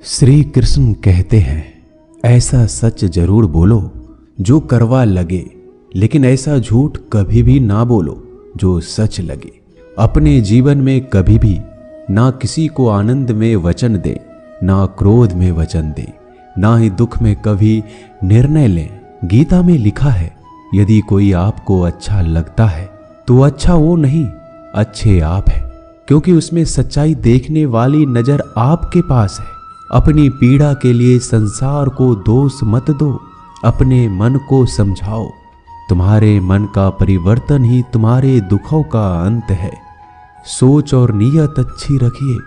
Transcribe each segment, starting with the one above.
श्री कृष्ण कहते हैं, ऐसा सच जरूर बोलो जो करवा लगे, लेकिन ऐसा झूठ कभी भी ना बोलो जो सच लगे। अपने जीवन में कभी भी ना किसी को आनंद में वचन दें, ना क्रोध में वचन दें, ना ही दुख में कभी निर्णय लें। गीता में लिखा है, यदि कोई आपको अच्छा लगता है तो अच्छा वो नहीं, अच्छे आप हैं, क्योंकि उसमें सच्चाई देखने वाली नजर आपके पास है। अपनी पीड़ा के लिए संसार को दोष मत दो, अपने मन को समझाओ। तुम्हारे मन का परिवर्तन ही तुम्हारे दुखों का अंत है। सोच और नीयत अच्छी रखिए,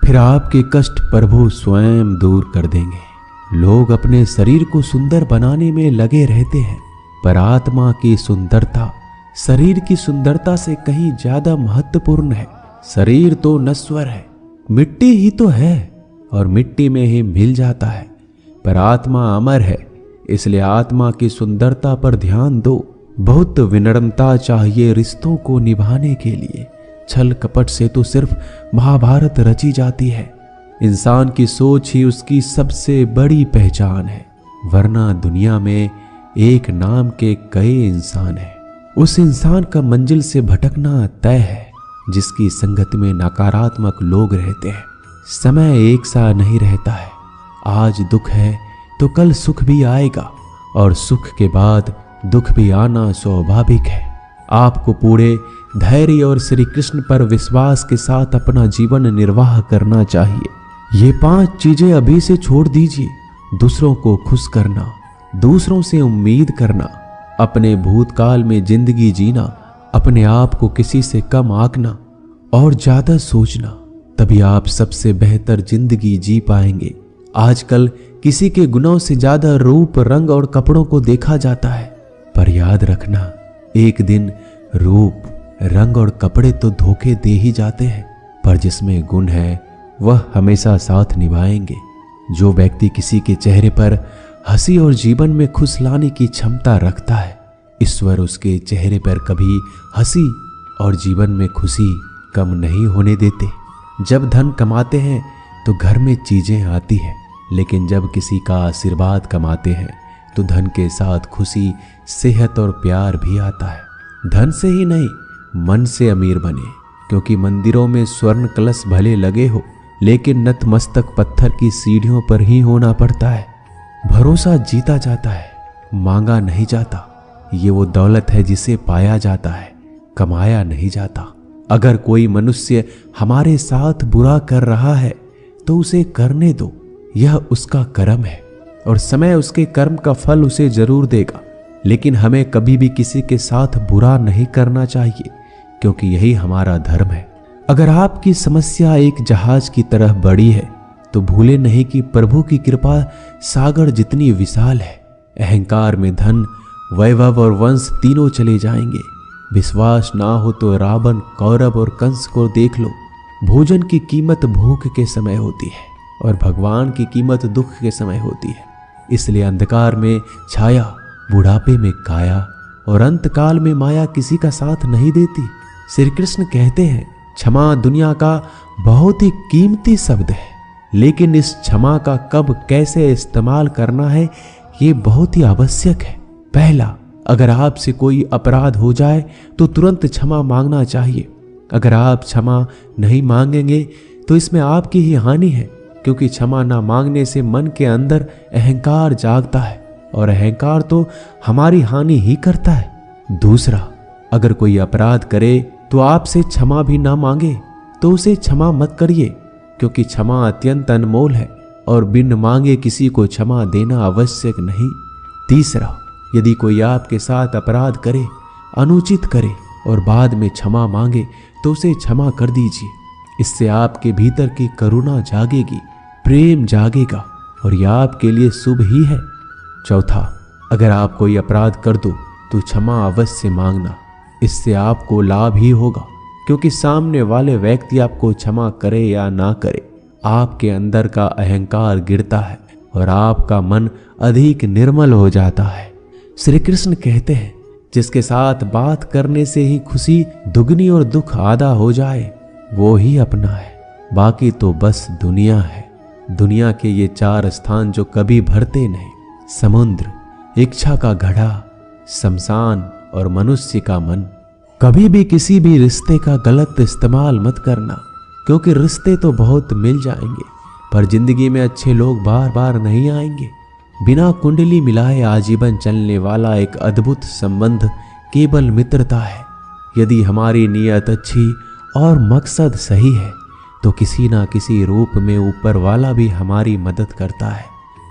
फिर आपके कष्ट प्रभु स्वयं दूर कर देंगे। लोग अपने शरीर को सुंदर बनाने में लगे रहते हैं, पर आत्मा की सुंदरता शरीर की सुंदरता से कहीं ज्यादा महत्वपूर्ण है। शरीर तो नश्वर है, मिट्टी ही तो है और मिट्टी में ही मिल जाता है, पर आत्मा अमर है, इसलिए आत्मा की सुंदरता पर ध्यान दो। बहुत विनम्रता चाहिए रिश्तों को निभाने के लिए। छल कपट से तो सिर्फ महाभारत रची जाती है। इंसान की सोच ही उसकी सबसे बड़ी पहचान है, वरना दुनिया में एक नाम के कई इंसान हैं। उस इंसान का मंजिल से भटकना तय है जिसकी संगत में नकारात्मक लोग रहते हैं। समय एक सा नहीं रहता है, आज दुख है तो कल सुख भी आएगा, और सुख के बाद दुख भी आना स्वाभाविक है। आपको पूरे धैर्य और श्री कृष्ण पर विश्वास के साथ अपना जीवन निर्वाह करना चाहिए। ये 5 चीजें अभी से छोड़ दीजिए। दूसरों को खुश करना, दूसरों से उम्मीद करना, अपने भूतकाल में जिंदगी जीना, अपने आप को किसी से कम आंकना और ज्यादा सोचना, तभी आप सबसे बेहतर जिंदगी जी पाएंगे। आजकल किसी के गुणों से ज्यादा रूप, रंग और कपड़ों को देखा जाता है, पर याद रखना, एक दिन रूप, रंग और कपड़े तो धोखे दे ही जाते हैं, पर जिसमें गुण है वह हमेशा साथ निभाएंगे। जो व्यक्ति किसी के चेहरे पर हंसी और जीवन में खुश लाने की क्षमता रखता है, ईश्वर उसके चेहरे पर कभी हंसी और जीवन में खुशी कम नहीं होने देते। जब धन कमाते हैं तो घर में चीजें आती हैं, लेकिन जब किसी का आशीर्वाद कमाते हैं तो धन के साथ खुशी, सेहत और प्यार भी आता है। धन से ही नहीं, मन से अमीर बने, क्योंकि मंदिरों में स्वर्ण कलश भले लगे हो, लेकिन नतमस्तक पत्थर की सीढ़ियों पर ही होना पड़ता है। भरोसा जीता जाता है, मांगा नहीं जाता। ये वो दौलत है जिसे पाया जाता है, कमाया नहीं जाता। अगर कोई मनुष्य हमारे साथ बुरा कर रहा है तो उसे करने दो, यह उसका कर्म है और समय उसके कर्म का फल उसे जरूर देगा। लेकिन हमें कभी भी किसी के साथ बुरा नहीं करना चाहिए, क्योंकि यही हमारा धर्म है। अगर आपकी समस्या एक जहाज की तरह बड़ी है तो भूले नहीं कि प्रभु की कृपा सागर जितनी विशाल है। अहंकार में धन, वैभव और वंश तीनों चले जाएंगे। विश्वास ना हो तो रावण, कौरव और कंस को देख लो। भोजन की कीमत भूख के समय होती है और भगवान की कीमत दुख के समय होती है। इसलिए अंधकार में छाया, बुढ़ापे में काया और अंतकाल में माया किसी का साथ नहीं देती। श्री कृष्ण कहते हैं, क्षमा दुनिया का बहुत ही कीमती शब्द है, लेकिन इस क्षमा का कब कैसे इस्तेमाल करना है ये बहुत ही आवश्यक है। पहला, अगर आपसे कोई अपराध हो जाए तो तुरंत क्षमा मांगना चाहिए। अगर आप क्षमा नहीं मांगेंगे तो इसमें आपकी ही हानि है, क्योंकि क्षमा ना मांगने से मन के अंदर अहंकार जागता है और अहंकार तो हमारी हानि ही करता है। दूसरा, अगर कोई अपराध करे तो आपसे क्षमा भी ना मांगे तो उसे क्षमा मत करिए, क्योंकि क्षमा अत्यंत अनमोल है और बिन मांगे किसी को क्षमा देना आवश्यक नहीं। तीसरा, यदि कोई आपके साथ अपराध करे, अनुचित करे और बाद में क्षमा मांगे तो उसे क्षमा कर दीजिए। इससे आपके भीतर की करुणा जागेगी, प्रेम जागेगा और यह आपके लिए शुभ ही है। चौथा, अगर आप कोई अपराध कर दो तो क्षमा अवश्य मांगना, इससे आपको लाभ ही होगा, क्योंकि सामने वाले व्यक्ति आपको क्षमा करे या ना करे, आपके अंदर का अहंकार गिरता है और आपका मन अधिक निर्मल हो जाता है। श्री कृष्ण कहते हैं, जिसके साथ बात करने से ही खुशी दुगनी और दुख आधा हो जाए वो ही अपना है, बाकी तो बस दुनिया है। दुनिया के ये 4 स्थान जो कभी भरते नहीं, समुद्र, इच्छा का घड़ा, शमशान और मनुष्य का मन। कभी भी किसी भी रिश्ते का गलत इस्तेमाल मत करना, क्योंकि रिश्ते तो बहुत मिल जाएंगे पर जिंदगी में अच्छे लोग बार बार नहीं आएंगे। बिना कुंडली मिलाए आजीवन चलने वाला एक अद्भुत संबंध केवल मित्रता है। यदि हमारी नीयत अच्छी और मकसद सही है तो किसी ना किसी रूप में ऊपर वाला भी हमारी मदद करता है।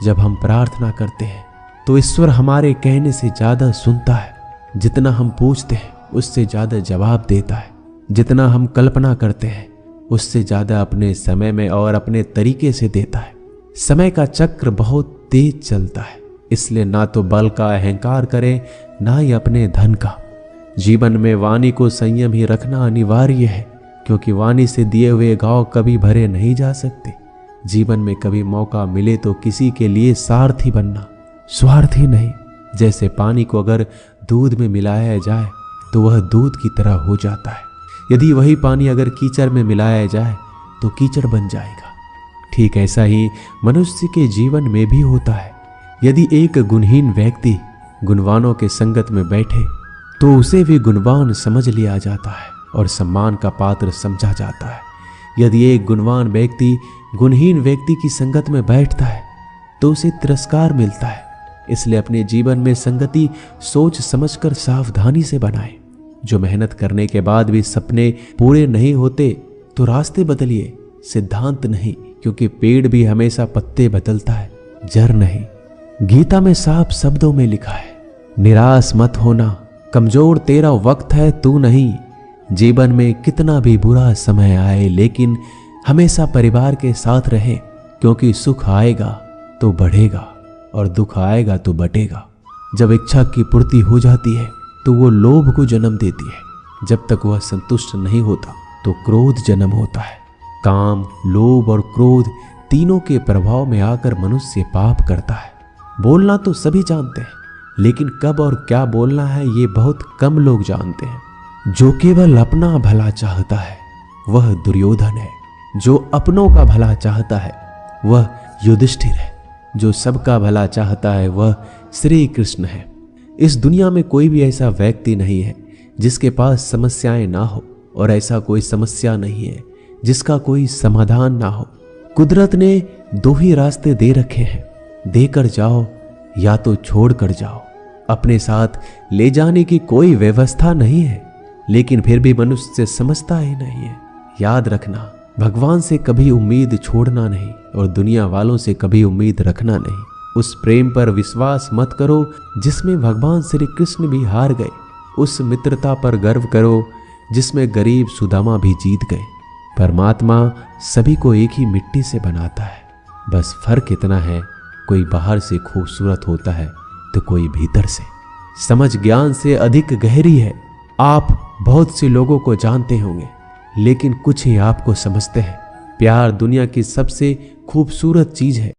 जब हम प्रार्थना करते हैं तो ईश्वर हमारे कहने से ज़्यादा सुनता है। जितना हम पूछते हैं उससे ज़्यादा जवाब देता है। जितना हम कल्पना करते हैं उससे ज़्यादा अपने समय में और अपने तरीके से देता है। समय का चक्र बहुत तेज चलता है, इसलिए ना तो बल का अहंकार करें ना ही अपने धन का। जीवन में वाणी को संयम ही रखना अनिवार्य है, क्योंकि वाणी से दिए हुए घाव कभी भरे नहीं जा सकते। जीवन में कभी मौका मिले तो किसी के लिए सारथी बनना, स्वार्थी नहीं। जैसे पानी को अगर दूध में मिलाया जाए तो वह दूध की तरह हो जाता है, यदि वही पानी अगर कीचड़ में मिलाया जाए तो कीचड़ बन जाएगा। ठीक ऐसा ही मनुष्य के जीवन में भी होता है। यदि एक गुणहीन व्यक्ति गुणवानों के संगत में बैठे तो उसे भी गुणवान समझ लिया जाता है और सम्मान का पात्र समझा जाता है। यदि एक गुणवान व्यक्ति गुणहीन व्यक्ति की संगत में बैठता है तो उसे तिरस्कार मिलता है। इसलिए अपने जीवन में संगति सोच समझकर सावधानी से बनाएं। जो मेहनत करने के बाद भी सपने पूरे नहीं होते तो रास्ते बदलिए, सिद्धांत नहीं, क्योंकि पेड़ भी हमेशा पत्ते बदलता है, जड़ नहीं। गीता में साफ शब्दों में लिखा है, निराश मत होना, कमजोर तेरा वक्त है तू नहीं। जीवन में कितना भी बुरा समय आए लेकिन हमेशा परिवार के साथ रहे, क्योंकि सुख आएगा तो बढ़ेगा और दुख आएगा तो बटेगा। जब इच्छा की पूर्ति हो जाती है तो वो लोभ को जन्म देती है। जब तक वह संतुष्ट नहीं होता तो क्रोध जन्म होता है। काम, लोभ और क्रोध तीनों के प्रभाव में आकर मनुष्य पाप करता है। बोलना तो सभी जानते हैं, लेकिन कब और क्या बोलना है ये बहुत कम लोग जानते हैं। जो केवल अपना भला चाहता है वह दुर्योधन है, जो अपनों का भला चाहता है वह युधिष्ठिर है, जो सबका भला चाहता है वह श्री कृष्ण है। इस दुनिया में कोई भी ऐसा व्यक्ति नहीं है जिसके पास समस्याएं ना हो, और ऐसा कोई समस्या नहीं है जिसका कोई समाधान ना हो। कुदरत ने 2 ही रास्ते दे रखे हैं, देकर जाओ या तो छोड़ कर जाओ। अपने साथ ले जाने की कोई व्यवस्था नहीं है, लेकिन फिर भी मनुष्य समझता ही नहीं है। याद रखना, भगवान से कभी उम्मीद छोड़ना नहीं और दुनिया वालों से कभी उम्मीद रखना नहीं। उस प्रेम पर विश्वास मत करो जिसमें भगवान श्री कृष्ण भी हार गए। उस मित्रता पर गर्व करो जिसमें गरीब सुदामा भी जीत गए। परमात्मा सभी को एक ही मिट्टी से बनाता है, बस फर्क इतना है, कोई बाहर से खूबसूरत होता है तो कोई भीतर से। समझ ज्ञान से अधिक गहरी है। आप बहुत से लोगों को जानते होंगे, लेकिन कुछ ही आपको समझते हैं। प्यार दुनिया की सबसे खूबसूरत चीज है।